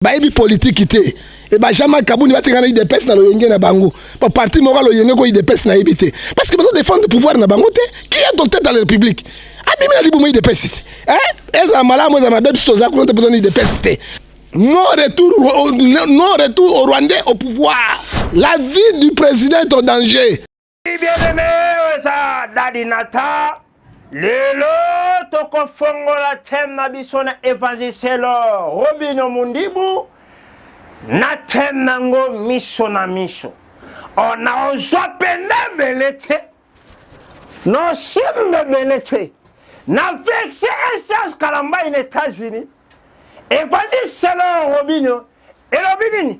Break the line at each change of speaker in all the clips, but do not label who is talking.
Baïbi politique était et bah jamais Kabouni va te gagner des pèses dans le yenge na bango pour parti moral le yenge ko des pèses na ibité parce que besoin défendre le pouvoir na bango qui est doté dans la république abimi na libu des pèses hein eza malamu eza mabebi stoza ko te besoin des pèses non retour au Rwandais au pouvoir la vie du président est en danger
bien-aimé ça dadinata lelo tokofongola thème na biso na évangile Robino Mundibu na thème nango miso na miso ona ozwa pende belete no simbe belete na vexe essence kalamba in États-Unis évangile Robino elobini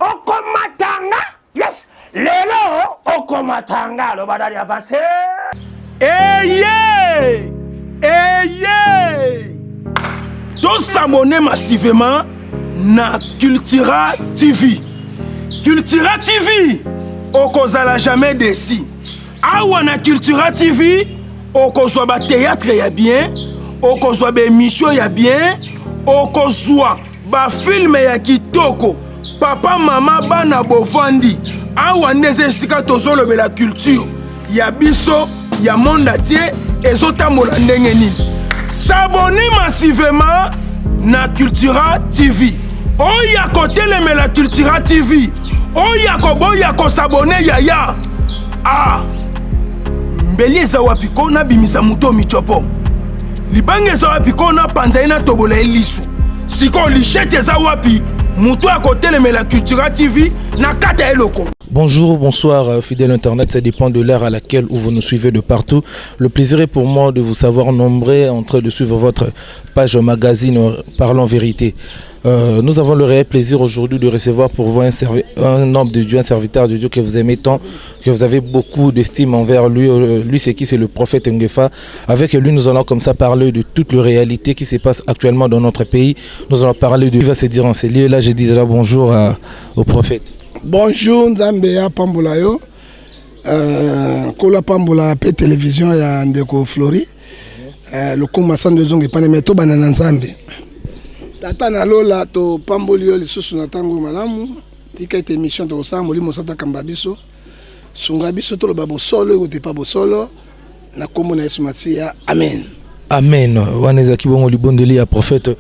okomatanga yes lelo okomatanga lo badali avance
Ayez! Tous s'abonner massivement na Cultura TV. Cultura TV, okozala jamais déçu. Awa na Cultura TV, okozwa ba théâtre ya bien, okozwa ba émission ya bien, okozwa ba film ya kitoko. Papa mama bana bovandi. Awa nezesika tozolo be la culture. Ya biso ya monde entier ezotambola ndenge nini. S'abonner massivement na Cultura TV. Oya koteleme la Cultura TV. Oya koboya ko s'abonner yaya. Ah. Mbeli eza wapi ko na bimisa muto michopo. Libange eza wapi ko na panza ina tobola elisu. Siko lichete eza wapi muto ya koteleme la Cultura TV na kata eloko.
Bonjour, bonsoir, fidèle internet, ça dépend de l'heure à laquelle vous nous suivez de partout. Le plaisir est pour moi de vous savoir nombreux en train de suivre votre page magazine Parlons Vérité. Nous avons le réel plaisir aujourd'hui de recevoir pour vous un homme de Dieu, un serviteur de Dieu que vous aimez tant, que vous avez beaucoup d'estime envers lui. Lui, c'est qui? C'est le prophète Ngefa. Avec lui, nous allons comme ça parler de toute la réalité qui se passe actuellement dans notre pays. Nous allons parler de... Il va se dire en ces lieux. Là, j'ai dit déjà bonjour au prophète.
Bonjour Nzambeya Pambola yo Kola Pambola pe télévision ya Ndeko Flori le kuma sande zonge pane meto banana Nzambe tata na lola to pamboli yo lisusu na tango malamu tika ite émission to sa molimo sata kamba biso sunga biso to lo babo solo ko te pa bo solo na kombo na Yesu Masia amen.
Amen. Waneza kibongo libondeli ya prophète.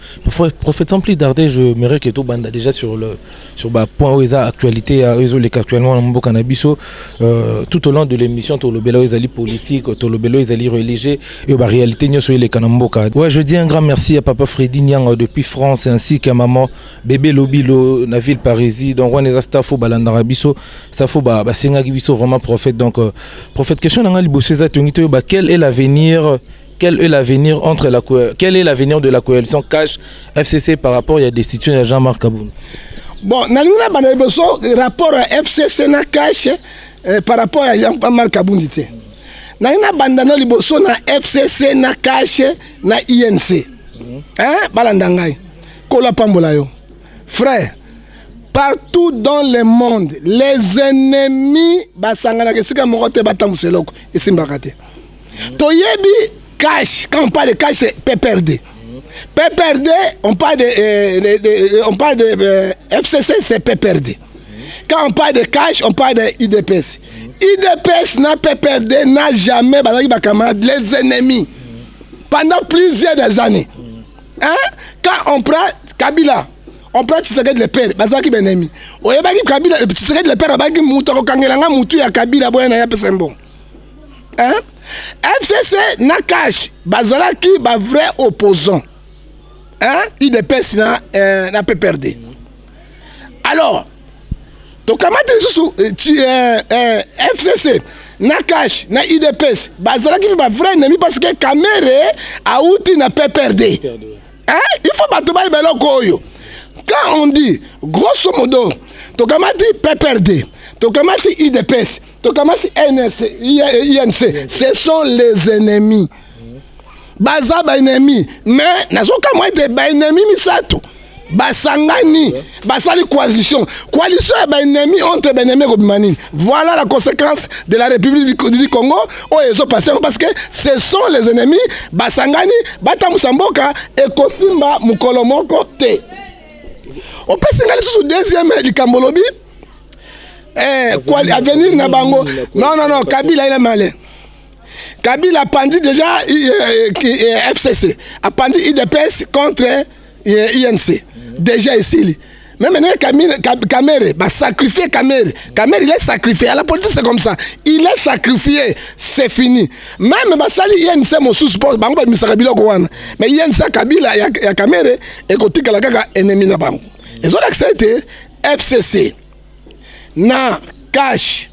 Prophète sans plus tarder, je me que tout banda déjà sur point où ils a actualité ils ont les actuellement en Canabiso tout au long de l'émission tout le belo ils ali politique tout le belo ils ali religieux et la réalité nous sur les Kanamboka. Ouais, je dis un grand merci à papa Freddy Nyang depuis France ainsi qu'à maman bébé Lobilo na ville Parisie donc Waneza stafo balandara biso stafo ba senga biso vraiment prophète donc prophète question nanga liboseza tongito ba quel est l'avenir quel est l'avenir de la coalition Cash FCC par rapport à des situations de Jean-Marc Kaboun?
Bon, nous avons besoin rapport à FCC na Cash par rapport à Jean-Marc Kaboun. Nous avons besoin na FCC na Cash na INC. Hein? Balandangai. Kola Pambola yo. Frère, partout dans le monde, les ennemis basangana kesika mokote batamuseloko esimbakate. Toyebi Cash, quand on parle de cash, c'est PPRD. PPRD, on parle de FCC, c'est PPRD. Quand on parle de cash, on parle de IDPS. IDPS n'a PPRD, n'a jamais, les ennemis. Pendant plusieurs années. Hein? Quand on prend Kabila, on prend Tshisekedi le père, bazaki benemi. Oyebaki Kabila, Tshisekedi le père, bazaki muto kangelanga mutu ya Kabila boyana ya pesembo. Hein? FCC na Cash bazalaki ba vrai opposant hein IDPS na PPRD alors to kamata sous FCC na Cash na IDPS bazalaki ba vrai ennemi parce que Kamere a outi na PPRD hein il faut ba to ba beloko oyo quand on dit grosso modo to kamati PPRD to kamati IDPS Tokamasi NRC, INC, ce sont les ennemis. Baza ba ennemi, mais nazoka moi de ba ennemi misato. Basangani, basali coalition. Coalition ba ennemi entre ba ennemi Robimani. Voilà la conséquence de la République du Congo. Oh ils ont passé parce que ce sont les ennemis. Basangani, batamusamboka et kosimba mukolo moko te. opesi ngai lisusu deuxième likambo lobi avenir na bango. Non, Kabila il est malin. Kabila a pendu déjà FCC, a pendu IDPS contre INC. Déjà ici. Mais maintenant, Kamere va sacrifier Kamere. Kamere, il est sacrifié. À la politique, c'est comme ça. Il est sacrifié. C'est fini. Même Basali INC, mon sous-sport, mais INC, Kabila, il y a Kamere, et côté Kalakaka, ennemi na bango. Ils ont accepté FCC, na Cash,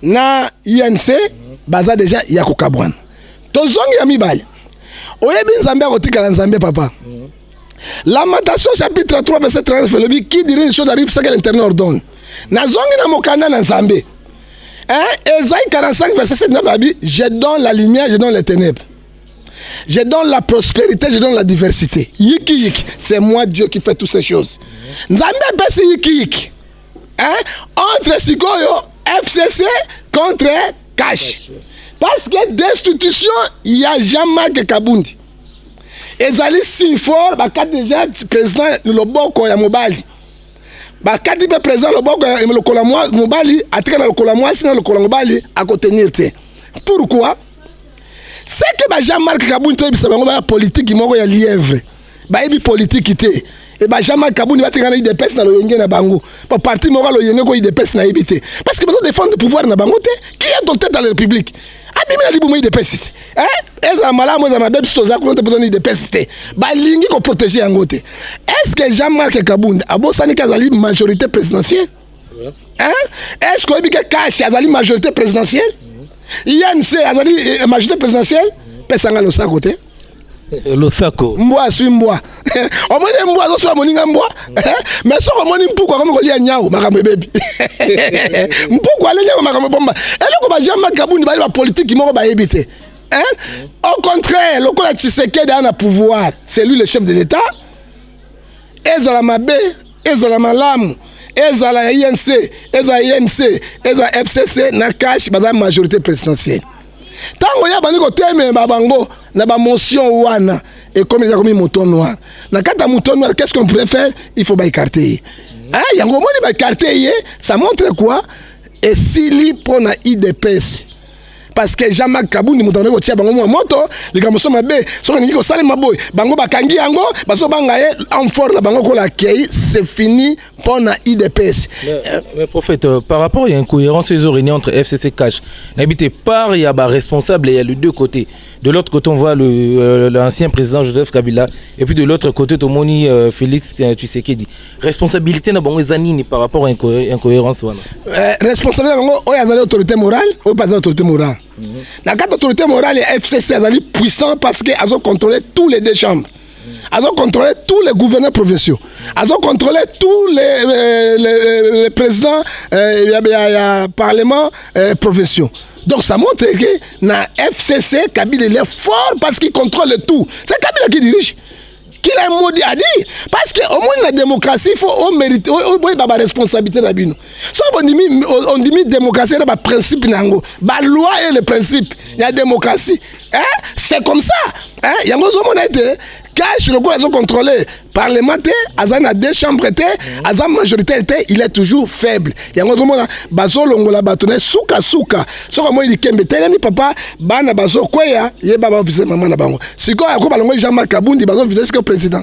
na INC, baza déjà, il y a Kokabouane. Tozongi ya mibali. Oyebi Nzambe a côté Nzambe, papa. Lamentation chapitre 3 verset 39 le dit qui dirait une chose arrive c'est que l'Éternel ordonne. Nazongi na mokanda na Nzambe. Ésaïe 45 verset 7 dit je donne la lumière, je donne les ténèbres. Je donne la prospérité, je donne la diversité. Yiki, c'est moi Dieu qui fait toutes ces choses. Nzambe pesi yiki. Entre Sikoyo, FCC contre Cash. Parce que destitution, il n'y a jamais que Kabundi. Ezali si fort, bakati déjà président Loboko ya Mobali. Bakati pe président Loboko ya Mobali, atika na lokola mwasi na lokola Mobali a contenir te. Pourquoi? C'est que Jean-Marc Kabundi to bisa bango ba politique moko ya lièvre. Ba ebi politique te. Et Jean-Marc Kabundi va tenir des pèses dans le yenge na bango. Pour parti moral le yenge ko des pèses na ebité. Parce que besoin défendre le pouvoir na bango te. Qui est ton tête dans la République? Abimina libumo de pèses. Eza malamu za mabebi stoza ko besoin de pèses te. Ba lingi ko protéger yango te. Est-ce que Jean-Marc Kabundi abosani kazali majorité présidentielle? Est-ce que Obike Kashi azali majorité présidentielle? INC azali majorité présidentielle? Pesanga lo sa côté.
Losako
mbwa sui mbwa omoni mbwa zo so moninga mbwa mais so omoni mpukwa comme kolia nyao makambo bebi mpukwa le nyao makambo bomba eloko ba Jean-Marc Kabundi ba politique moko ba ebité au contraire le kola Tshisekedi a na pouvoir c'est lui le chef de l'état ezala mabe ezala malamu ezala INC ezala INC ezala FCC na Cash ba majorité présidentielle. Tango ya bani ko teme babango na ba motion wana et comme il y a comme mouton noir. Na kata mouton noir qu'est-ce qu'on pourrait faire? Il faut ba écarter. Yango moni ba écarter ça montre quoi? Et s'il pour na IDPS. Parce que Jean-Marc Kabundi mutane ko tia bango moto likamoso mabe so ngi ko sale maboy bango bakangi yango baso bangaye en fort la bango ko la kei c'est fini pour na IDPS.
Mais prophète par rapport il y a une cohérence réunies entre FCC Cash. N'habitez pas il y a ba responsable et il y a les deux côtés. De l'autre côté on voit l'ancien président Joseph Kabila et puis de l'autre côté Tomoni Félix Tshisekedi. Responsabilité na bango zanini par rapport à incohérence wana.
Responsable bango o ya autorité morale ou pas autorité morale. La carte autorité morale et FCC est puissant parce qu'ils ont contrôlé tous les deux chambres. Ils ont contrôlé tous les gouverneurs provinciaux. Ils ont contrôlé tous les présidents parlement provinciaux. Donc ça montre que dans FCC, Kabila il est fort parce qu'il contrôle tout. C'est Kabila qui dirige. Qu'il a un mot à dire. Parce qu'au moins la démocratie, il faut mériter, la responsabilité de la si on dit démocratie, il y a un principe, la loi et le principe, il y a la démocratie. C'est comme ça. Il y a un monde Cash, le gouvernement contrôlé parlementaire, Azan a deux chambres, Azan majorité, il est toujours faible. Il y a un monde bazo longola batone souka. So comme il kembe telemi papa bana bazo kwea ye baba officier maman na bango. Siko ko balongo Jean-Marc Kabundi bazo officier ce président.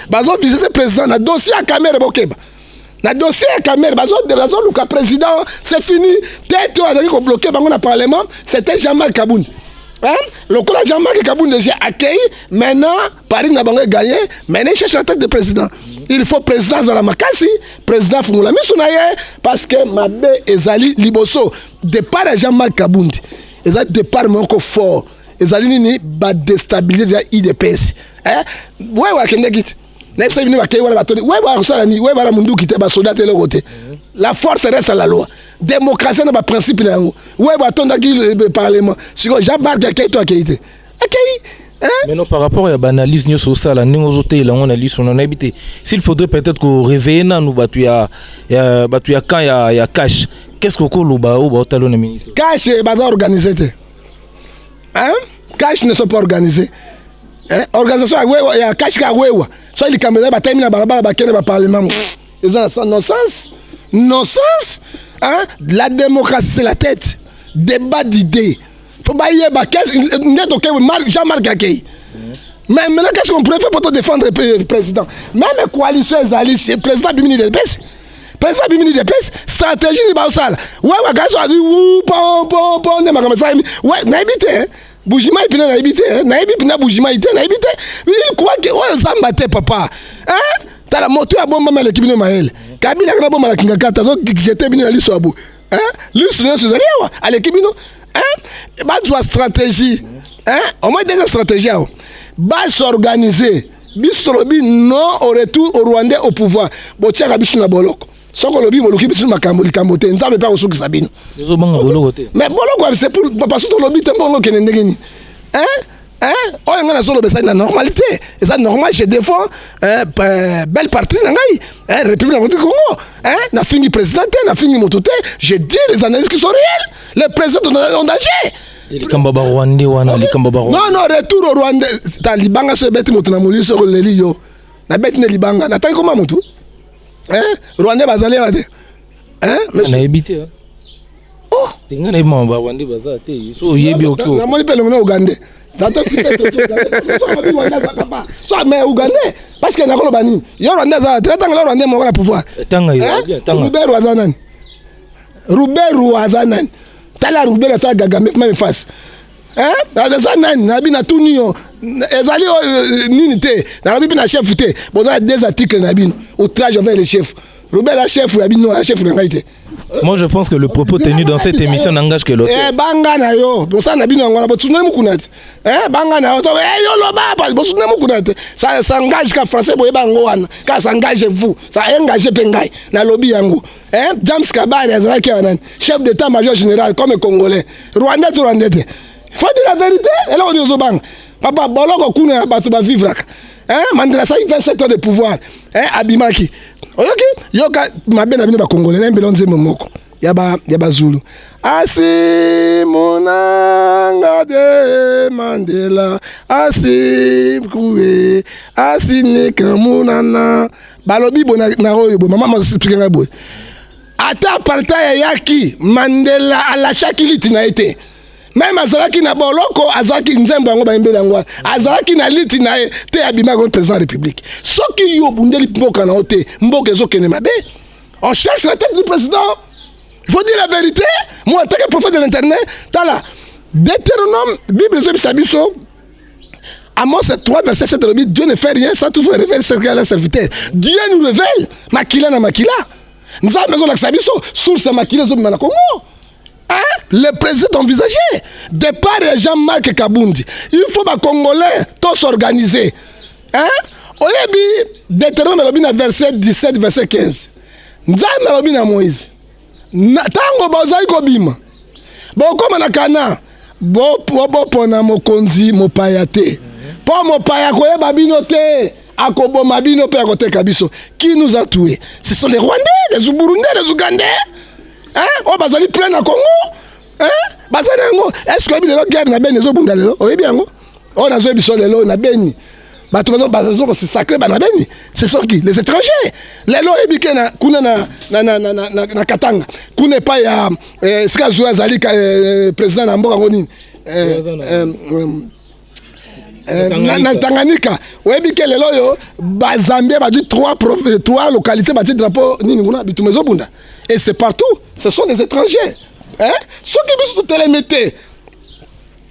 Bazo officier ce président na dossier à caméra bokeba. Na dossier à caméra bazo luka président, c'est fini. Tête azali ko bloquer bango na parlement, c'était Jean-Marc Kabundi. Le collège Jean-Marc Kabundi déjà accueilli, maintenant Paris n'a pas gagné, maintenant il cherche la tête de président. Il faut président Zala Makasi, président Fungula Misunaye, parce que Mabe Ezali Liboso, départ de Jean-Marc Kabundi, Ezali départ encore fort, Ezali Nini va déstabiliser déjà IDPS. Ouais, Kendegit. La force reste à la loi. Démocratie n'est pas principe. Ouais, le Parlement. Jean-Marc
mais non, par rapport à l'analyse sur ça, s'il faudrait peut-être qu'on réveille nous quand il y a Cash, qu'est-ce qu'on
Cash est organisé. Cash ne sont pas organisés. organisation ya kashika wewa so il kamera ba time na barabara ba kene ba parlement ça non-sens hein la démocratie c'est la tête débat d'idées faut pas y ba qu'est-ce net OK Jean-Marc Akei mais maintenant qu'est-ce qu'on pourrait faire pour te défendre le président même coalition ezali président bimini de pes président bimini de pes stratégie ni ba osala ouais gazo a dit pom ne makamasa ouais na habité Boujima ipina na ibite na ibi pina boujima ite na ibite il croit que ouais zamba te papa hein ta la moto ya bomba mala kibino maele kabila kana bomba la kinga kata zo kikete bino ali soabu hein lui non c'est rien ale kibino hein ba doit stratégie hein au moins deuxième stratégie ba s'organiser bistorobi non au retour au Rwandais au pouvoir botia kabisu na boloko soko lobi boluki bisu makambo likambo te nzambe pa kosuki sabino
ezo banga boloko te
mais boloko c'est pour parce que lobi tembo ngo kene ndengeni oh nga na solo besa na normalité et ça normal je défends belle partie na ngai République du Congo na fini président na fini mototé je dis les analyses qui sont réelles le président en danger
likamba ba Rwandais wana likamba ba
non retour au Rwanda ta libanga se beti moto na molisi ko leli yo na beti ne libanga na tangi koma moto Rwandais bazali bate mais
na ebité oh tinga na ba Rwandais bazate so yebi okyo
na moni pele mo Uganda dato kipeto so ba Rwanda papa so mais Uganda parce que na ko bani yo Rwanda za tanga lo Rwanda mo na pouvoir
tanga tanga
Ruberu azanan tala Ruberu ta gaga même face ça nani na bina tunio ezali nini te na bibi na chef te boza des articles na bino outrage envers le chef Robert la chef la bino la chef na ngaite.
Moi je pense que le propos tenu dans cette émission n'engage que l'autre.
Banga na yo donc ça na bino ngwana botsuna mukunati banga na yo to yo lo ba pas botsuna mukunati ça s'engage ka français boye bango wana ka s'engage vous ça engage pengai na lobby yango James Kabari azalaki wana chef d'état-major général comme congolais Rwanda to Rwanda te. Faut dire la vérité et là on est aux bang papa boloko kuna bato ba vivre Mandela ça il 27 ans de pouvoir abimaki OK yoka mabena bino ba congolais na mbelonze momoko ya ba Zulu asi monanga de Mandela asi kuwe asi nekamunana balobi bona na oyo bo mama expliquer nga boy ata apartheid yaki Mandela ala chakiliti na été même azalaki na boloko azalaki nzembo yango bayembela yango azalaki na liti na te abima comme président de la République soki yo bundeli mboka na ote mboka ezokene mabe on cherche la tête du président. Il faut dire la vérité. Moi en tant que prophète de l'internet tala Deutéronome Bible Sabiso Amos 3 verset 7 Dieu ne fait rien sans toutefois révéler ce qu'elle a serviteur. Dieu nous révèle makila na makila nzambe zo la Sabiso source makila zo na Congo. Le président envisagé départ Jean-Marc Kabundi il faut ba congolais tous s'organiser oyebi Deutéronome lobina verset 17 verset 15 nzambe lobina Moïse tango bazai kobima bokoma na kana bo pona mokonzi mopaya te po mopaya koyeba bino te akoboma bino pe akoteka biso qui nous a tués ce sont les Rwandais les Burundais les Ougandais oh bazali plein na Congo bazali yango est-ce que bino guerre na beni ezobunda lelo oyebi yango on a zo biso lelo na beni bato bazo se sacré bana beni ce sont qui les étrangers lelo ebike na kuna na Katanga kuna pa ya sika zo azali président na mboka ngoni na Tanganyika oyebike lelo yo bazambia ba dit trois localités ba dit drapeau nini nguna bitumezo bunda et c'est partout ce sont des étrangers ceux qui biso télémété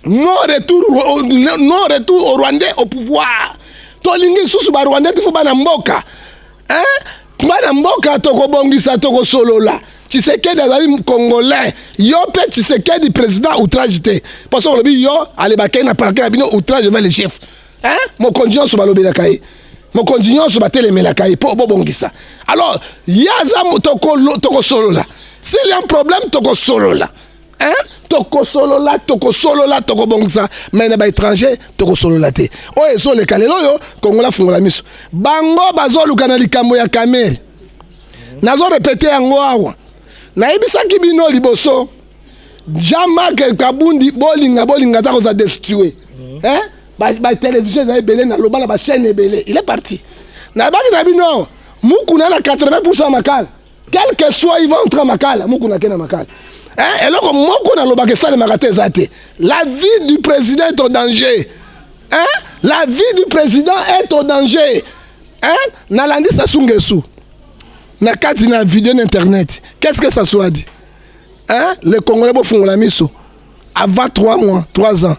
non retour au Rwandais au pouvoir tolingi susu ba Rwandais il faut bana mboka bana mboka toko bongisa toko solola Tshisekedi azali congolais yo pe Tshisekedi président outrage te parce que lobi yo ale bakay na parquet bino outrage vers le chef mon condition so balobi la kai mon condition so bateleme la kai po bongisa alors yaza toko solola s'il y a un problème toko solola toko solola toko bongisa mais na ba étranger toko solola te o ezo le kalelo yo kongola fungola miso bango bazoluka na likambo ya kamere nazo répéter yango awa na ibisaki bino liboso Jean-Marc Kabundi bolinga ta koza destruer ba télévision za ebele na loba na ba chaîne ebele. Il est parti. Na baki na bino mukuna na 80% makala. Quel que soit il va entrer makala, mukuna kena makala. Hein? Et là comme moko na loba que ça le makate zate. La vie du président est au danger. Hein? La vie du président est au danger. Hein? Nalandi Sasungesu. Na kati na vidéo internet. Qu'est-ce que ça soit dit? Hein? Le Congolais font la mission. Avant 3 mois, 3 ans,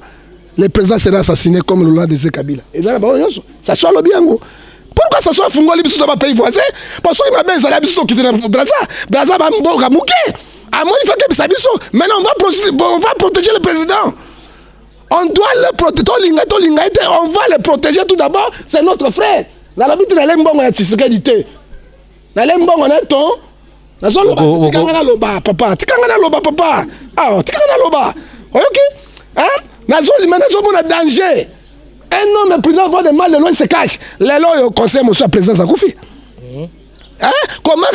le président sera assassiné comme Laurent Désiré Kabila. Et là, ça soit le bien. Pourquoi ça soit fungoli biso dans pays voisin? Parce qu'il m'a bien ça biso qui dans Brazza. Brazza va mboka muke. À mon il faut que ça biso. Maintenant on va protéger le président. On doit le protéger. On va le protéger tout d'abord. C'est notre frère. Dans la vie de l'embongo ya Tshisekedi. Dans l'embongo na ton. Tikanga loba papa. Ah, tikanga loba. OK? Hein? Nazoli maintenant on a danger. Un homme président va de mal de loin se cache. Les lois au conseil monsieur président Sakoufi. Hein? Comment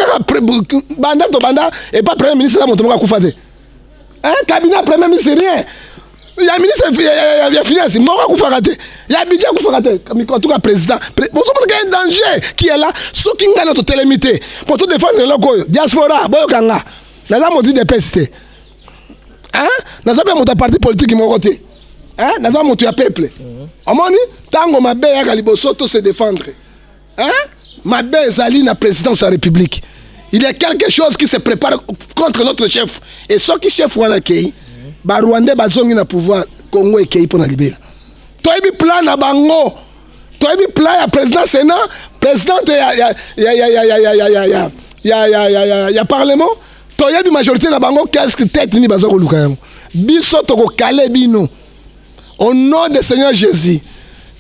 banda to banda et pas premier ministre là montomoka kufate. Hein? Cabinet premier ministre rien. Il y a ministre il y a finance, moko kufakate. Il y a budget kufakate. En tout cas président. Bon ça il y a un danger qui est là. Ce qui gagne notre télémité. Pour tout défendre le diaspora, boyo kanga. Naza moti de peste. Hein? Naza bien monta parti politique mon côté. Hein? Naza moti ya peuple. Amoni tango mabe ya kaliboso to se défendre. Hein? Mabe ezali na présidence de la République. Il y a quelque chose qui se prépare contre notre chef. Et ce qui chef wana kei ba Rwanda bazongi na pouvoir Congo ekei pour na libérer. Toyebi plan na bango. Toyebi plan ya président Sénat, présidente ya parlement. Toyebi majorité na bango qu'est-ce que tête ni bazoko luka yango. Biso toko kale bino. Au nom du Seigneur Jésus,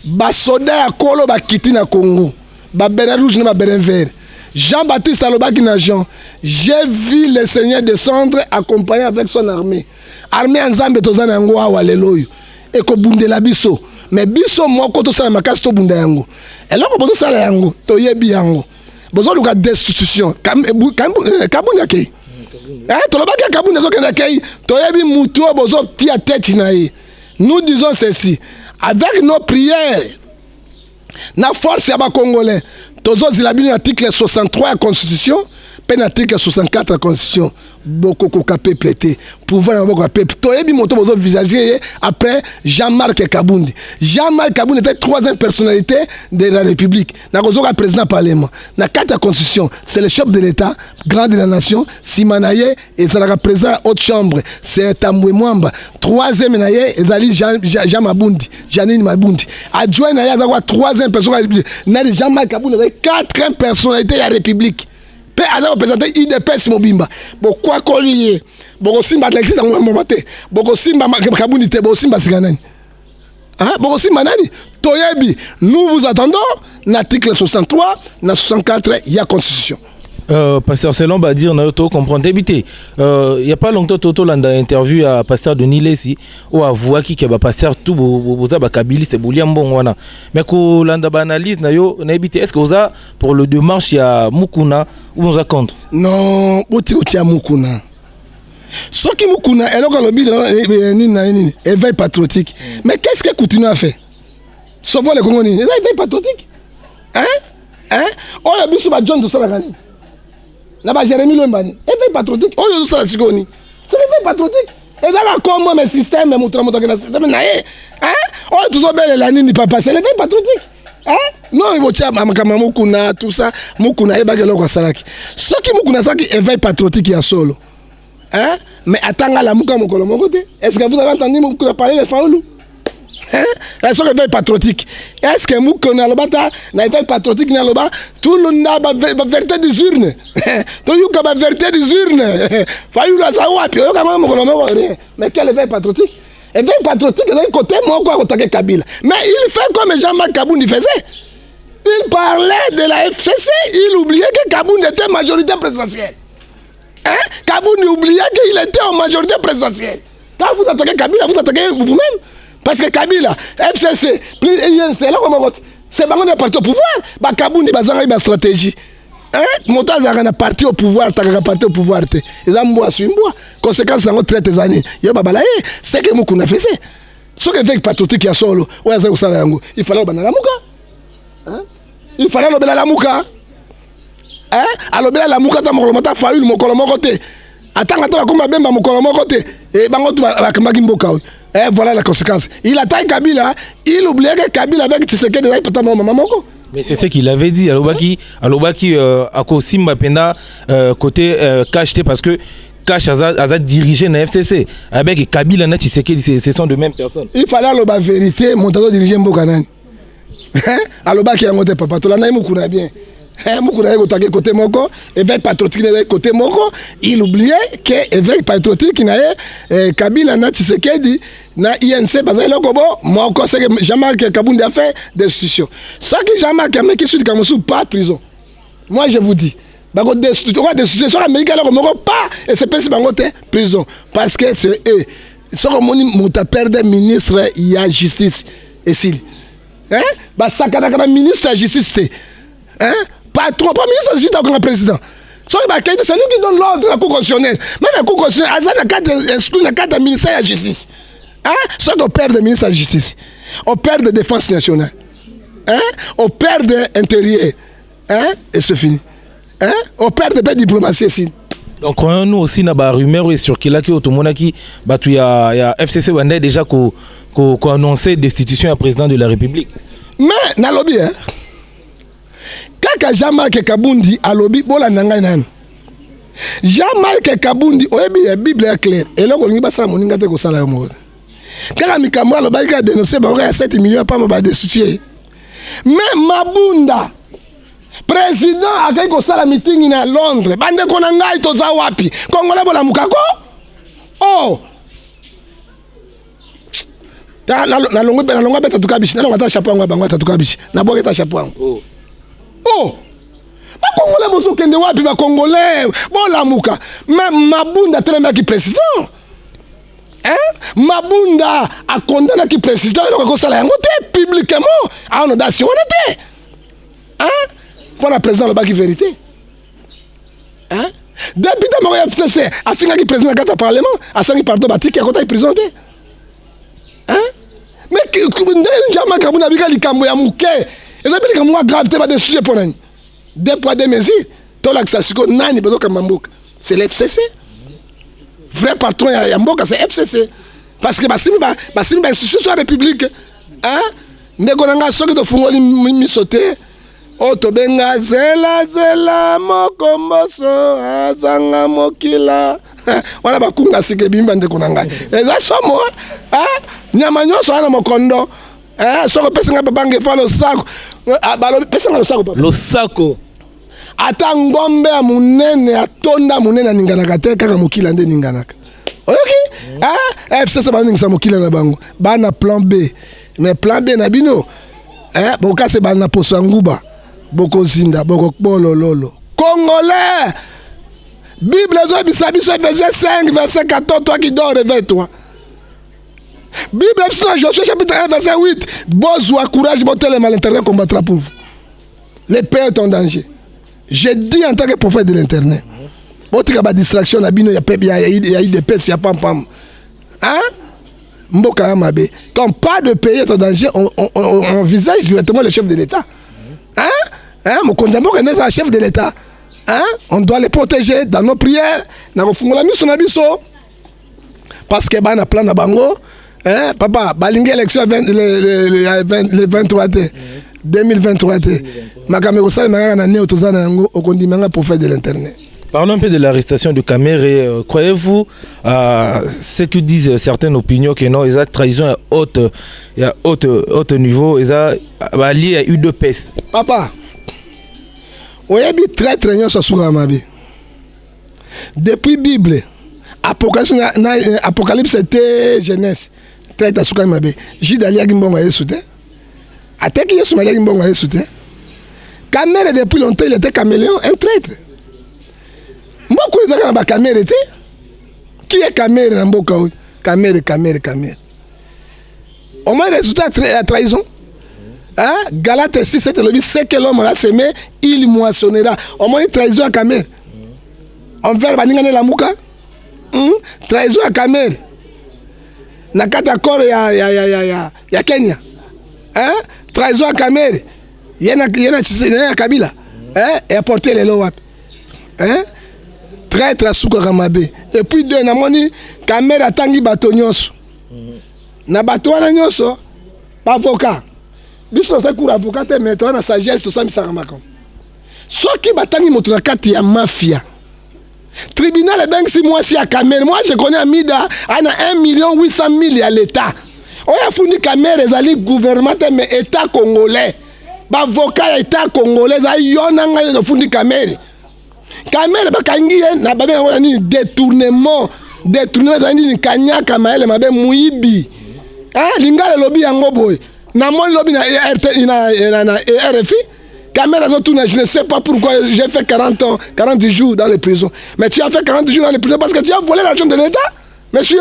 ba soda ya kolo ba kiti na Congo, ba beret rouge na ba beret vert. Jean-Baptiste Alobaki na Jean, j'ai vu le Seigneur descendre accompagné avec son armée. Armée Nzambe tozana yango awa leloyo. Et ko bundela biso. Mais biso moko to sala makasi to bunda yango. Et là ko bozo sala yango, to yebi yango. Bozo luka destitution. Kabuni akei. To lobaki kabuni zo kena kei, to yebi mutu bozo tia tête na ye. Nous disons ceci, avec nos prières, na force ya ba Congolais, tozo zilabini article 63 de la Constitution, puis l'article 64 de la Constitution, beaucoup de peuple était, pouvoir beaucoup de peuple. Toyebi moto bozo visager après Jean-Marc Kabundi. Jean-Marc Kabundi était 3e personnalité de la République. Na kozo ka président parlement. Na 4 de la Constitution, c'est le chef de l'État, grand de la nation, Simanaye et ça la président haute chambre, c'est Tambwe Mwamba. 3e naye ezali Jean Mabundi, Janine Mabundi. Adjoint naye azakwa 3e personnalité. Na Jean-Marc Kabundi 4e personnalité de la République. Pe aza représenter IDPS Mobimba. Pourquoi collier? Boko simba Alexis dans mon maté. Boko simba Kabundi te boko simba siganani. Hein? Boko simba nani? Toyebi, nous vous attendons. L'article 63, na 64, il y a constitution.
Pasteur Selon va dire to comprendre débité. Il y a pas longtemps Toto landa interview à pasteur de Nilesi ou à voix qui ba pasteur tout boza ba kabiliste boliambon wana. Mais ko landa ba analyse na yo na débité est-ce que oza pour le démarche ya Mukuna ou on za contre?
Non, boti otia Mukuna. Ce qui Mukuna est là quand le bilan ni éveil patriotique. Mais qu'est-ce que continue à faire? Sauvons les Congolais. Éveil patriotique. Hein? Hein? Oh ya biso ba John to Salagani. Là-bas, Jérémy Lombani. Éveil patriotique. Oh, je suis là, c'est l'éveil patriotique. Et là, comment mes systèmes, mes moutons, hein? Oh, tout ça, belle, la nini, papa, c'est l'éveil patriotique. Hein? Non, il faut dire, Mukuna, tout ça, Mukuna, et bagalo, quoi, salaki. Ce qui Mukuna, ça qui éveil patriotique, il y a solo. Hein? Mais attends, la Mukuna, mon côté. Est-ce que vous avez entendu Mukuna parler de Faoulou? Hein? Est-ce que éveil patriotique? Est-ce que Mukuna, le bata, na éveil patriotique, na le bas, tout le monde a vérité des urnes. Tout le monde a vérité des urnes. Fayoulou a ça, ouais, puis mais quel éveil patriotique? Éveil patriotique, c'est un côté, moi, quoi, attaquer Kabila. Mais il fait comme Jean-Marc Kabundi faisait. Il parlait de la FCC, il oubliait que Kabundi était majorité présidentielle. Hein? Kabundi oubliait qu'il était en majorité présidentielle. Quand vous attaquez Kabila, vous attaquez vous-même. Parce que Kabila, FCC, c'est là comment vote. C'est pas un parti au pouvoir. Bah Kabundi, bah ça une stratégie. Hein? Montaz a un parti au pouvoir, t'as un parti au pouvoir. Ils ont bois sur bois. Conséquence, ça va traiter tes années. Yo babalaye, c'est que Mukuna faisait. Ce que avec patriotique ya solo oyo aza kosala yango il fallait obana lamuka il fallait lobela lamuka alobela lamuka ta mokolo mota faulu mokolo moko te atanga ta bakoma bemba mokolo moko te et bango tu bakambaki mboka oyo voilà la conséquence il attaque Kabila il oubliait que Kabila avec Tshisekedi ezali pata maman moko.
Mais c'est ce qu'il avait dit alobaki ako simba penda côté cacheté parce que Cash a dirigé na FCC avec Kabila na Tshisekedi ce sont de même personnes.
Il fallait la vérité montazo diriger mboka nani alobaki yango te papa to la na mukuna bien mukuna yeko take côté moko évêque patriotique na côté moko il oubliait que évêque patriotique na Kabila na Tshisekedi na INC bazali lokobo moko c'est que Jean-Marc Kabundi a fait destitution ça que Jean-Marc a mis que sur Kamousou pas prison. Moi je vous dis bako destitution sur Amérique alors moko pas et c'est pas si bango te prison parce que c'est eux so comme on ta perdre ministre il y a justice et si ba sakana kana ministre de justice te patron pas ministre de justice comme président so ba kaite c'est lui qui donne l'ordre à la cour constitutionnelle même la cour constitutionnelle azana cadre exclu na cadre ministère de justice so on perd de ministre de justice on perd de défense nationale on perd de intérieur et c'est fini. On perd de diplomatie ici.
Donc croyons-nous aussi na ba rumeur sur qu'il a qui automonaki batu ya FCC Wanda déjà ko annoncé destitution à président de la République.
Mais na lobby kaka Jean-Marc Kabundi a lobby bola nanga nan. Jean-Marc Kabundi oyebi la Bible est claire et là ko ngi ba sala moninga te ko sala yo mo. Kaka mikambo alobaki ka dénoncer ba 7 millions pas ba destituer. Mais Mabunda président akei kosala meeting na Londres bande kona ngai toza wapi kongola bola mukako na longo beta tukabishi na longo ta chapeau ngwa bangwa tatukabishi na boke ta chapeau ba kongola bozo kende wapi ba kongolais bola muka même Mabunda telema ki président Mabunda a condamné ki président le kosala yango te publiquement a on audace on était pour la président le bac vérité depuis que mon FCC a fini qui président de parlement a sangi pardon bati qui a côté prison mais Jean-Marc Kabundi a bika likambo ya muke et ça bika moi grave te ba de sujet pour nani deux poids deux mesures to l'axasiko nani bezo kamamboka c'est l'FCC vrai patron ya mboka c'est FCC parce que basimi ba institution république ndeko nanga soki to fungoli misote otobenga zela mokomboso azanga mokila wana bakunga sike bimba ndeko nanga eza somo nyama nyonso ana mokondo soko pesenga babange fa lo sako balo pesenga lo sako ata ngombe ya munene atonda munene ninganaka te kaka mokila nde ninganaka oyoki FCC baningisa mokila na bango bana plan B mais plan B na bino bokase bana poso nguba boko zinda boko bolololo congolais Bible zo bisabiso verset 5 verset 14 toi qui dors réveille-toi Bible dans Josué chapitre 1 verset 8 bozwa courage botelema à l'intérieur combattra pour vous les pays est en danger je dis en tant que prophète de l'internet botika ba distraction na bino ya IDPS ya pam mboka mabe quand pas de pays est en danger on envisage directement le chef de l'État mon condamné est un chef de l'État. On doit les protéger dans nos prières. Parce que on a plan de bango. Papa, balingue élection le 23 2023. Prophète de l'internet.
Parlons un peu de l'arrestation de Kamere. Croyez-vous ce que disent certaines opinions que non, ils ont trahison à haut niveau, ils ont lié à UDPS.
Papa, oyebi très très nyonso suka mabe. Depuis Bible, Apocalypse c'était Genèse. Très très suka mabe. Jidali akimbonga Yesu te. Ateki Yesu mali akimbonga Yesu te. Kamere depuis longtemps il était caméléon, un traître. Mboko ezaka na ba Kamere te. Qui est Kamere na mboka oyo? Kamere. Au moins résultat à trahison. Galate 6, c'est le c'est que l'homme a semé, il moissonnera. Au moins trahison à Kamere. Envers Baningane la Mouka. Trahison à Kamere. na kati ya corps ya Kenya. Trahison ya Kamere. Yena Kabila. Et apporter les lois. Traître à Soukara Mabe. Et puis deux, namoni Kamere atangi bato nyonso. Na bato wana nyonso, pas avocat. Biso sa cour avocat mais toi na sagesse to sami sakamako. Soki batangi moto na kati ya mafia. Tribunal ben si moi si à Kamere, moi je connais Amida, ana 1,8 million à l'État. Oya fundi Kamere ezali gouvernement mais État congolais. Ba avocat État congolais za yona ngale fundi Kamere. Kamere bakangi na babe ngona ni détournement za ni kanyaka maele mabe muibi. Lingale lobby yango boy. Na mon lobby na RFI. Kamere zo tourner, je ne sais pas pourquoi j'ai fait 40 ans, 40 jours dans les prisons. Mais tu as fait 40 jours dans les prisons parce que tu as volé l'argent de l'État, monsieur.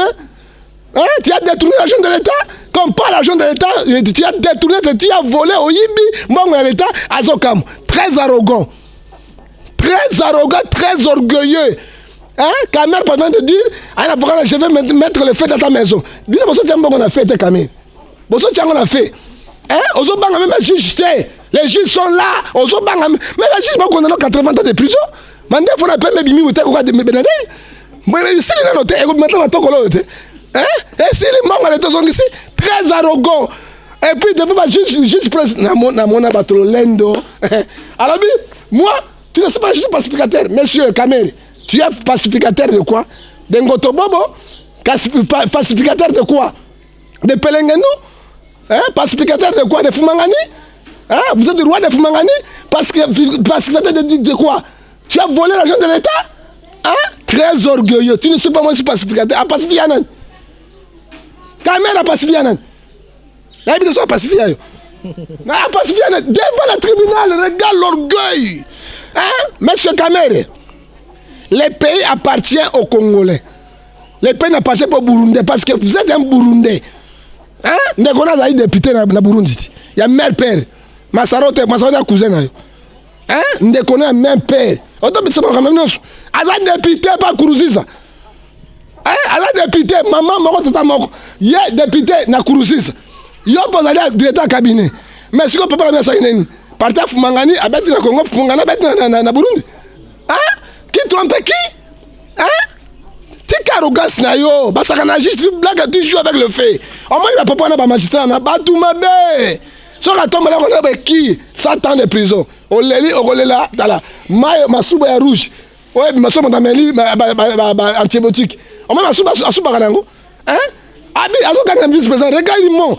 Tu as détourné l'argent de l'État. Comme pas l'argent de l'État, tu as détourné, tu as volé au Yibi, mon l'État, Azokam. Très arrogant. Très arrogant, très orgueilleux. Kamere pas besoin de dire, je vais mettre le feu dans ta maison. Bien, on a fait, Kamere. On a fait. Ozobanga même juge. Les juges sont là. Ozobanga même les juges sont condamnés à 80 ans de prison. Mandé faut la paix mais bimi ou quoi de Benadel. Moi si il a noté et maintenant on toko l'autre. Et si les membres de ton ici très arrogant. Et puis devant ma juge président na mona batolo lendo. Alors moi tu ne sais pas je suis pacificateur monsieur Kamere. Tu es pacificateur de quoi? De Ngoto Bobo? Pacificateur de quoi? De Pelengeno? Pacificateur de quoi? De Fumangani? Vous êtes le roi de Fumangani? Pacificateur de quoi? Tu as volé l'argent de l'État? Très orgueilleux. Tu ne sais pas moi je suis pacificateur. Pacifianan. Kamere pacifianan. La habitation pacifianan. Pacifianan. Devant le tribunal, regarde l'orgueil. Monsieur Kamere. Le pays appartient aux Congolais. Le pays n'appartient pas au Burundi parce que vous êtes un Burundais. Ndekona za député na Burundi. Il y a mère père. Masarote a cousin. Ndekona même père. Autant que ça quand même non. Aza député pas Kuruziza. Aza député maman moko tata moko. Ye député na Kuruziza. Yo posali directeur cabinet. Mais si on peut pas la ça nini. Parti Fumangani abeti na Congo Fumangana abeti na Burundi. Qui trompe qui? Tika arrogance na yo, basaka na juste blague tu joues avec le fait. Au moins il va pas na ba magistrat na batu mabe. So ka tombe la on a qui 100 ans de prison. O leli o golela dala. Masuba ya rouge. Ouais, masomo dans meli antibiotique. Au moins masuba asuba kanango. Abi azoka na vice-président regarde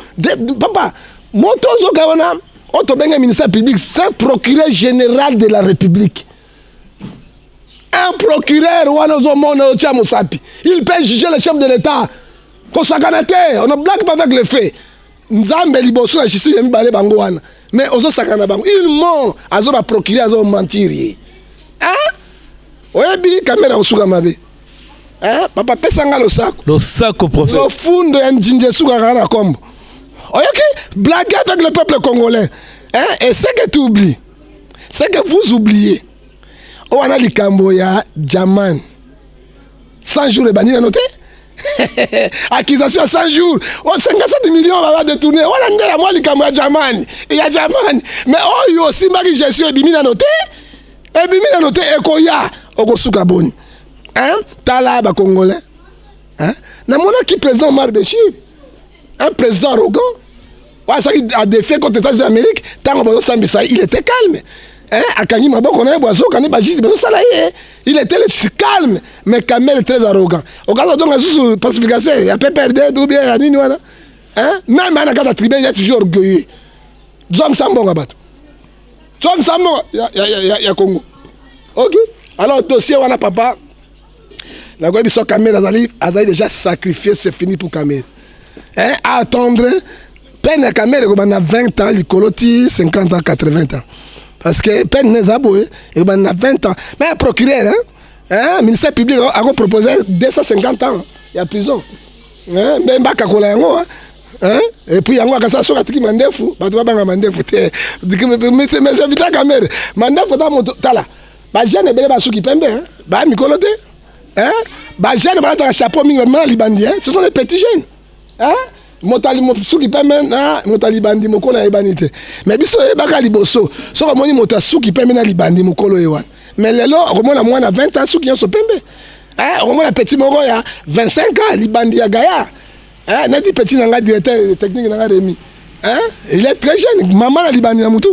papa. Moto zo kawana oto benga ministère public, c'est procureur général de la République. Un procureur, il peut juger le chef de l'État. On ne blague pas avec les faits. Nzambe liboso la justice yami balé bango wana. Mais ozo sakana bango. Il ment. Azo ba procureur azo mentir. Oyebi Kamere osuka mabe. Papa pesanga lo sako.
Le sac au prophète.
Le fundo ya njinje suka kana kombo. Oyoki blague avec le peuple congolais. Et c'est que tu oublies. C'est que vous oubliez. On a likambo ya Jaman. 100 jours et banni la noté. Accusation à 100 jours. 57 millions on va détourner. On a ndé moi likambo ya Jaman. Il y a Jaman. Mais oh yo si mari gestion et bimi la noté. Et bimi la noté ekoya okosuka boni. Tala ba congolais. Na mona qui président Omar Béchir. Un président arrogant. Ouais, ça a défié contre les États-Unis d'Amérique. Tant que Sambisa, il était calme. Akangi Maboko, il était calme, mais Kamere très arrogant. Au cas où on a sous pacification, il y a PPRD, ou bien il y a même à la tribune, il est toujours orgueilleux. Zong Sambonga Bato. Zong Sambonga, il y a Congo. Ok? Alors, dossier, on a papa. La Guadeloupe, sur Kamere, a déjà sacrifié, c'est fini pour Kamere. À attendre, peine à Kamere, on a 20 ans, il coloti 50 ans, 80 ans. Parce que peine n'est pas beau, il a 20 ans. Mais un procureur, le ministère public a proposé 250 ans, il y a prison. Mais il y a et puis il y a un cas sur la trique mandefu, il y a un mandefu. Mais c'est évident Kamere. Mandefu dans mon tala. Bah jeune belle basu qui pembe, bah mikolote. Bah jeune bala dans chapeau minimum libandien, ce sont les petits jeunes. hein motali suki pembe na motali bandi mokolo ebani te mais biso ebaka liboso soko moni mota suki pembe na libandi mokolo ewana mais lelo okomona mwana 20 ans suki nyonso pembe hein okomona petit moko ya 25 ans libandi ya gaya hein neti petit nanga directeur technique nanga Remi hein il est très jeune maman na libandi na mutu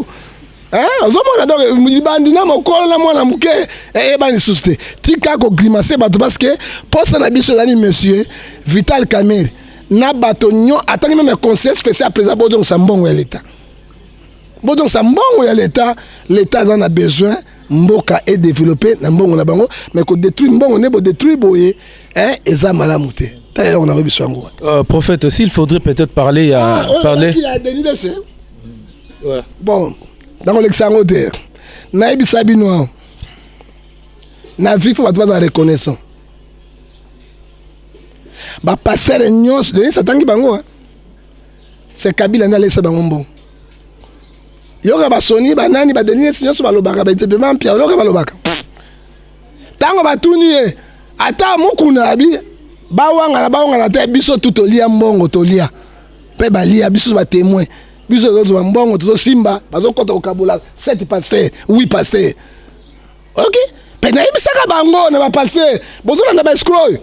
hein ozomona donc libandi na mokolo na mwana muke ebani suste tika ko grimacer bato parce que posa na biso zani monsieur Vital Kamerhe na bato nyo atangi même conseil spécial président bodong sambongo ya l'état bodong sambongo ya l'état en a besoin mboka et développer na mbongo na bango mais ko détruire mbongo ne bo détruire boye hein eza malamu te tala on a rebiso yango
prophète s'il faudrait peut-être parler parler
qui a Denis Dessé
ouais
bon dans l'exango terre na ebisa bino na vie faut bato ba reconnaissant ba passer nyos de satangi bango c'est Kabila na lesa bango mbongo yoka ba soni ba nani ba Denis nyos ba lobaka ba tepe mampia yoka ba lobaka tango batuni ata mokuna abi bawanga na te biso tutolia mbongo tolia pe balia biso ba témoin biso zo mbongo to simba bazo kota okabula 7 pasteur 8 pasteur OK pe na ibisaka bango na ba pasteur bozona na ba escroc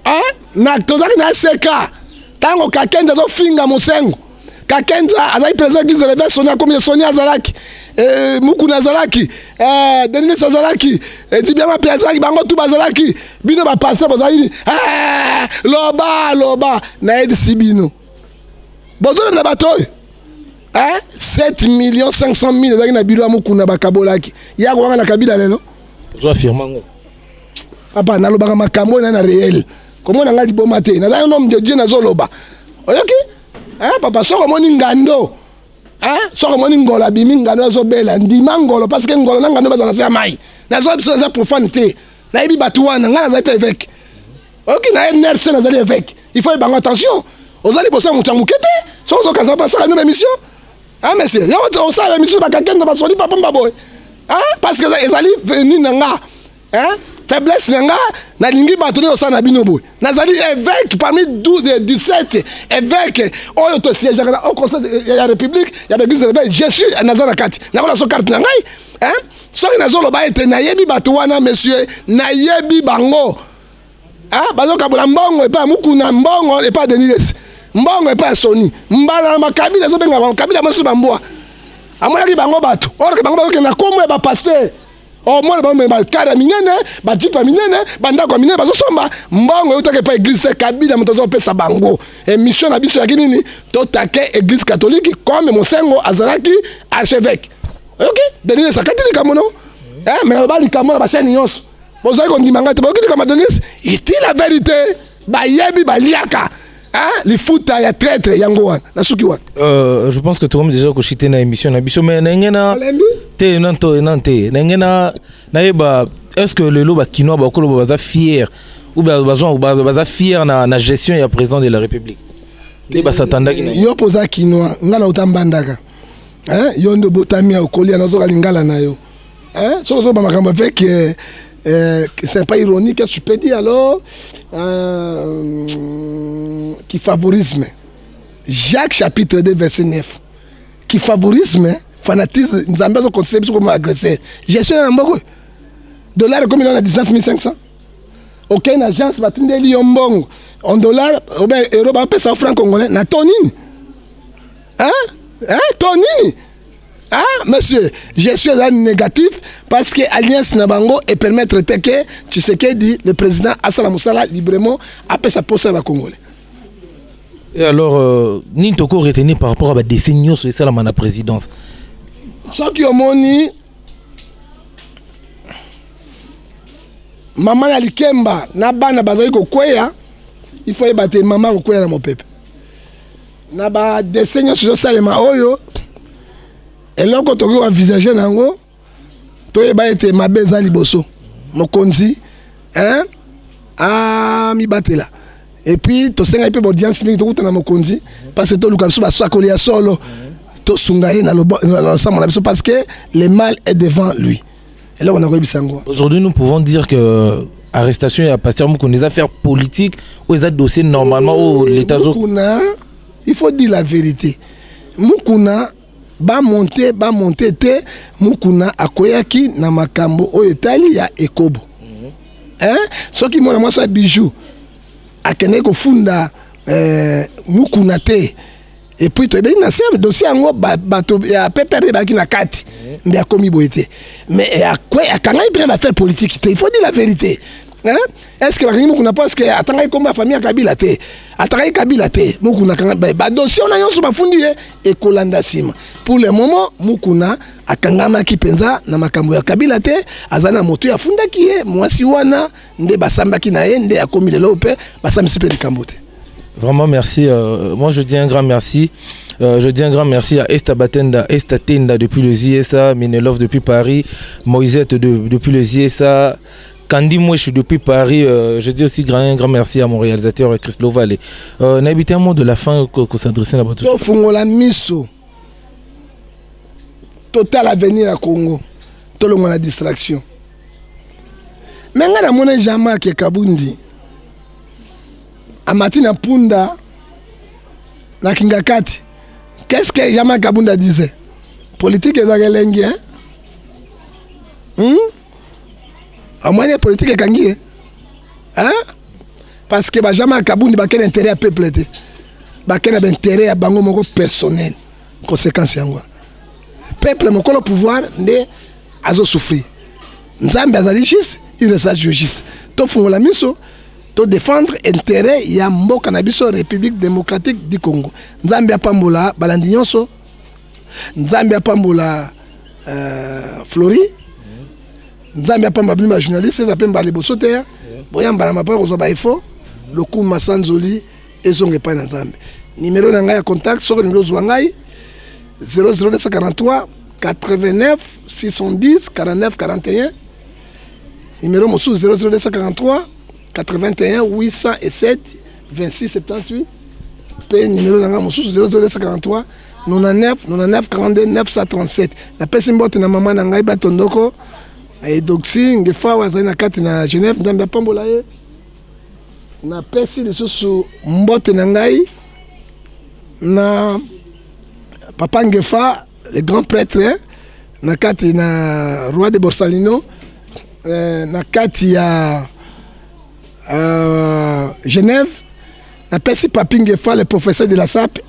hein na tozaki na seka tango kakenza zo finga mosengo kakenza azali président qui se Sonia comme Sonia azalaki mukuna azalaki Denis azalaki tibiama pe azalaki bango tu bazalaki bino ba pasteur bazali loba na edisi bino bozona na batoy hein 7 500 000 ezalaki na biro mukuna bakabolaki ya kwanga na Kabila lelo
je affirme ngo
papa na lobaka makambo na réel comment on a dit bon matin na un homme de Dieu na zoloba oyoki hein papa soko moni ngando hein soko moni ngola bimi ngando zo bela ndima ngolo parce que ngolo na ngando bazana sa mai na zo biso za profanité na ibi batuwana ngana za pe avec OK na nurse na zali avec il faut faire attention aux ali bossa mutu mukete soko zo kaza passer une émission hein monsieur yo on sa émission ba kakenda ba soli papa mbaboy hein parce que ezali venu nanga hein faiblesse nanga na lingi batone au sana binobo nazali évêque parmi 12 17 évêques oyo to siège au conseil de la république ya l'église de je suis nazana kati na kola so carte ngai hein so nazo loba ete na yebi bato wana monsieur na yebi bango hein bazo kabula mbongo epa mukuna mbongo epa Denis mbongo epa Soni mbala makabila zo benga makabila masu bamboa amona ki bango bato or ke bango bato ke na komo ba pasteur oh moi ba kara minene ba tipa minene banda kwa minene bazo somba mbongo yotake pa église Kabila mutazo pesa bango et mission na biso yakini ni to take église catholique comme Monsengo azalaki archevêque OK Denis sakatili kamono mais ba likamo ba chaîne nyonso bozali ko ndimanga te ba okili kama Denis iti la vérité ba yebi ba liaka hein les futa ya traître yango wana nasuki wana
je pense que tout le monde déjà ko chité na émission na biso mais ngena te nanto ngena na yeba est-ce que le loba kinoa ba ko loba za fier ou ba fier na gestion ya président de la république te ba satanda ki
yo poza kinoa ngala utambandaka hein yo ndo botamia okolia nazo kalingala na yo hein so ba makambo avec c'est pas ironique, je peux dire alors qui favorisme. Jacques chapitre 2 verset 9. Qui favorisme, fanatisme, nous avons besoin de concept comme agresseur. Gestion en Mboko. Dollar comme il en a 19 500. Aucune agence va tenir Lyon en dollars, ou bien euro, va payer ça en francs congolais. Na tonine. Hein? Tonine. Ah, monsieur, je suis négatif parce que Alliance Nabango et permettre que tu sais que dit le président Assala Moussala librement après sa poste à Congolais.
Et alors, ni toko retenu par rapport à la décennie sur ça la présidence.
Ce qui ont moni maman alikemba na bana bazali ko kweya, il faut ébattre maman ko kweya na mon peuple. Na ba décennie sur ça le maoyo. Et là, quand on a envisagé, tu as été ma belle liboso, mon conzi, hein, ah, mi batte là. Et puis, tu sais, un peu d'audience, mais tu as mon conzi, parce que tu as collé à solo, tu as sungaï dans le parce que le mal est devant lui. Et là, on a réussi.
Aujourd'hui, nous pouvons dire que arrestation ya pasteur Moukouna, les affaires politiques ou les dossiers normalement au l'état
Moukouna, il faut dire la vérité. Moukouna ba monter te Moukouna akoyaki na makambo oyo etali ya ekobo. Soki mona mwasa bijou akene ko funda Moukouna te. Et puis tu es na sem dossier yango bato ya PPRD baki na kati mbi akomi boyete. Mais akanga ipena ba faire politique te, il faut dire la vérité. Est-ce que bakangi Moukouna parce que atanga comme ma famille Kabila te, atanga Kabila te, Moukouna kanga ba dossier on a yonso bafundi e kolanda sima. Pour le moment Moukouna akanga maki penza na makambo ya Kabila te, azana moto ya funda ki e mwasi wana nde basambaki na ye nde akomi lelo pe basamisi pe likambo te.
Vraiment merci. Moi je dis un grand merci. Je dis un grand merci à Estabatenda, Estatenda depuis le ZSA, Minelov depuis Paris, Moisette depuis le ZSA, Candy Mouche depuis Paris. Je dis aussi un grand merci à mon réalisateur Chris Loval. N'habitez un mot de la fin qu'on s'adressait là-bas.
Tofungola miso. Total avenir à Congo. Tolongo la distraction. Mais nga na mona jama ke Kabundi. Amatina Punda na Kingakati. Qu'est-ce que Jama Kabunda disait? Politique est zagelengi, hein? À moins de politique est kangi, hein? Parce que Jama Kabundi a quel intérêt à peuple, a quel intérêt à bango moko personnel. Conséquence yango. Peuple moko le pouvoir ne azo souffrir. Nzambe azali juste, il reste juste. To fungola miso. To défendre intérêt ya mboka na biso République démocratique du Congo. Nzambe apambola balandi nyonso. Nzambe apambola Flori. Nzambe apambola bima journaliste apemba liboso te. Boyamba na mapa ko ba ifo. Loku Masanzoli ezonge pa na Nzambe. Numéro na ngai ya contact soko numéro zwa ngai 00243 89 610 49 41. Numéro mosu 00243 81 807 26 78. P numéro d'anga mosusu 00243 99 99 42 937. La pesi mbote na mama na ngai batondoko e doxi ngefa wazali na kati na Genève ndambe pambola ye. Na pesi lisusu mbote na ngai na papa ngefa le grand prêtre na kati na roi de Borsalino na kati ya Genève, na pesi papinge fa le professeur de la SAP.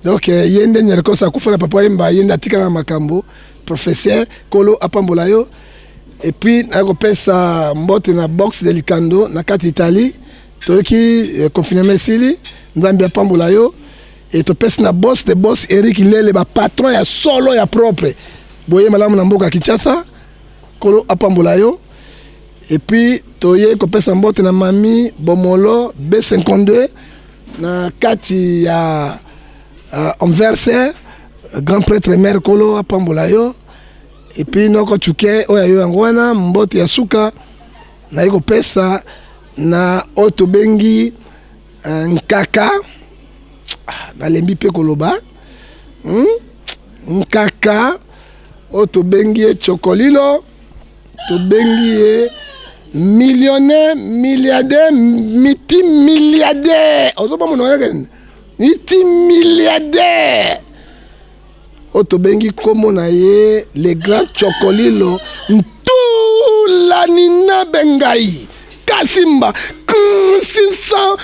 Donc yende nyerko sa kufa na papa yemba yenda tika makambo professeur kolo apambola yo. Et puis na ko pesa mbote na box de Likando na kati Italie toki confinement sili ndambi apambola yo. Et to pesa na boss de boss Eric Lele ba patron ya solo ya propre. Boye malamu na mboka Kinshasa kolo apambola yo. Et puis toye kopesa mbote na mami Bomolo B52 na kati ya Anverse grand prêtre mère kolo apambola yo. Et puis noko chuke oya yo ngwana mbote ya suka na iko pesa na oto bengi nkaka na lembi pe koloba nkaka oto bengi chokolilo to bengi millionnaire, milliardaire, multimilliardaire. Multimilliardaire. Otobengi komo na ye le grand chocolilo tout la nina bengai Kasimba 600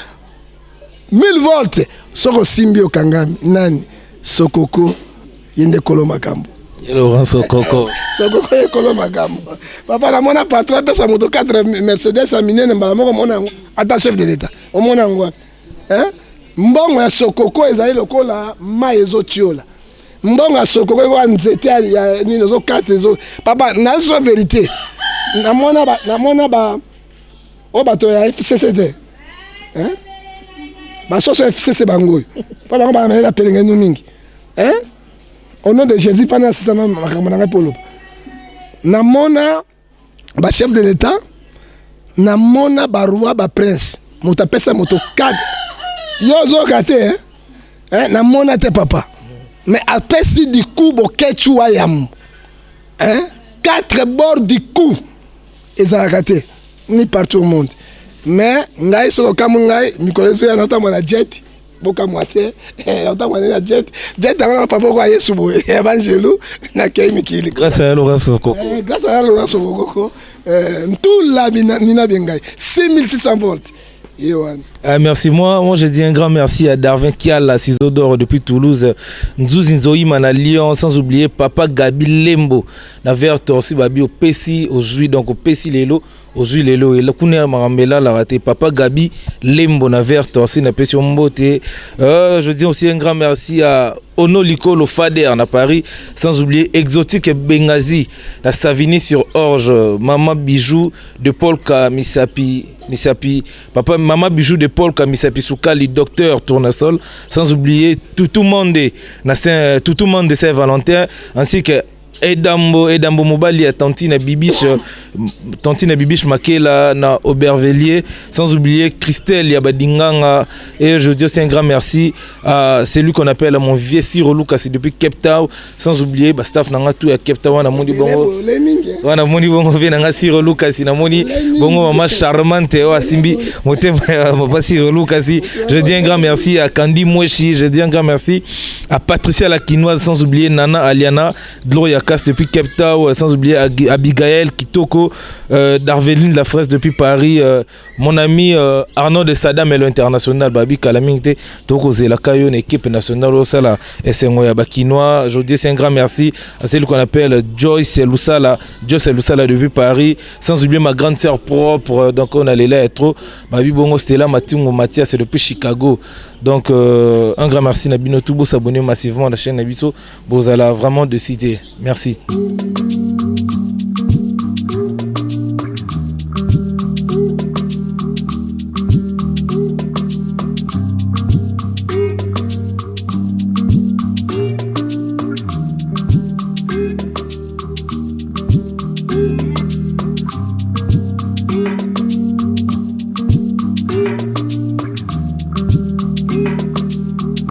000 volts. Soko Simbio Kangami nani Sokoko yende kolo makambo.
Laurent Sokoko.
Sokoko ye kolo makambo. Papa na mona patron pesa moto 4 Mercedes a minene mbala moko mona ata chef de l'état. O mona ngwa. Mbongo ya Sokoko ezali lokola ma ezo tiola. Mbongo ya Sokoko wa nzete ya nino zo 4 ezo. Papa na so vérité. Na mona ba o bato ya FCCD. Ba so FCC bangoy. Papa ba na pelenga no mingi. Au nom de Jésus, pendant assistant à Polo. Namona, ba chef de l'État, namona ba roi ba prince. Mota pesa moto 4. Yo zo gâté namona te papa. Mais après si du coup bo kechu ayam. 4 bords du coup. Ezala gâté. ni partout au monde. Mais ngai solo kamu ngai mikolo zo ya nata mona jet boka moite nata mona na jet na papa ko Yesu bo evangelo na kei mikili
grâce à Laurent Sokoko
grâce à Laurent Sokoko tout la nina bengai 6600 volts.
Merci. Moi je dis un grand merci à Darwin Kial, à Ciseaux d'Or depuis Toulouse, Nzouzi Nzoïman à Lyon, sans oublier Papa Gabi Lembo, na vers Torsi Babi au Pessi, aujourd'hui donc au Pessi Lelo, aujourd'hui Lelo et le Kouner Marambela l'a raté. Papa Gabi Lembo na vers Torsi na Pessi Mbote. Je dis aussi un grand merci à Ono Licolo Fader à Paris, sans oublier Exotique Bengazi, la Savini sur Orge, Maman Bijou de Paul Kamisapi, Papa Maman Bijou de Paul Kamisapi Soukali, Docteur Tournesol, sans oublier Toutou Monde de Saint-Valentin, ainsi que Edambo Mobali à Tantine Bibiche Makela na Aubervilliers, sans oublier Christelle Yabadinganga. Et je dis aussi un grand merci à celui qu'on appelle mon vieux Siro Lucas depuis Cape Town, sans oublier staff nanga tout à Cape Town na moni bongo wana moni bongo vient nanga Siro Lucas na moni bongo maman charmante o asimbi motem papa Siro Lucas. Je dis un grand merci à Candy Mweshi, je dis un grand merci à Patricia la Quinoise, sans oublier Nana Aliana Gloria depuis Cape Town, sans oublier Abigail Kitoko, Darveline La Fraise depuis Paris, mon ami Arnaud de Sadam et l'international Babi Kalamingte, Toko Zelakayo, une équipe nationale au Sala, et c'est Ngoya Bakinois. Je dis un grand merci à celui qu'on appelle Joyce Lusala depuis Paris, sans oublier ma grande sœur propre, donc on allait là être Babi Bongo Stella Matungo Mathias depuis Chicago. Donc un grand merci Nabino Toubo, s'abonner massivement à la chaîne Nabiso, Bozala vraiment de citer. Merci.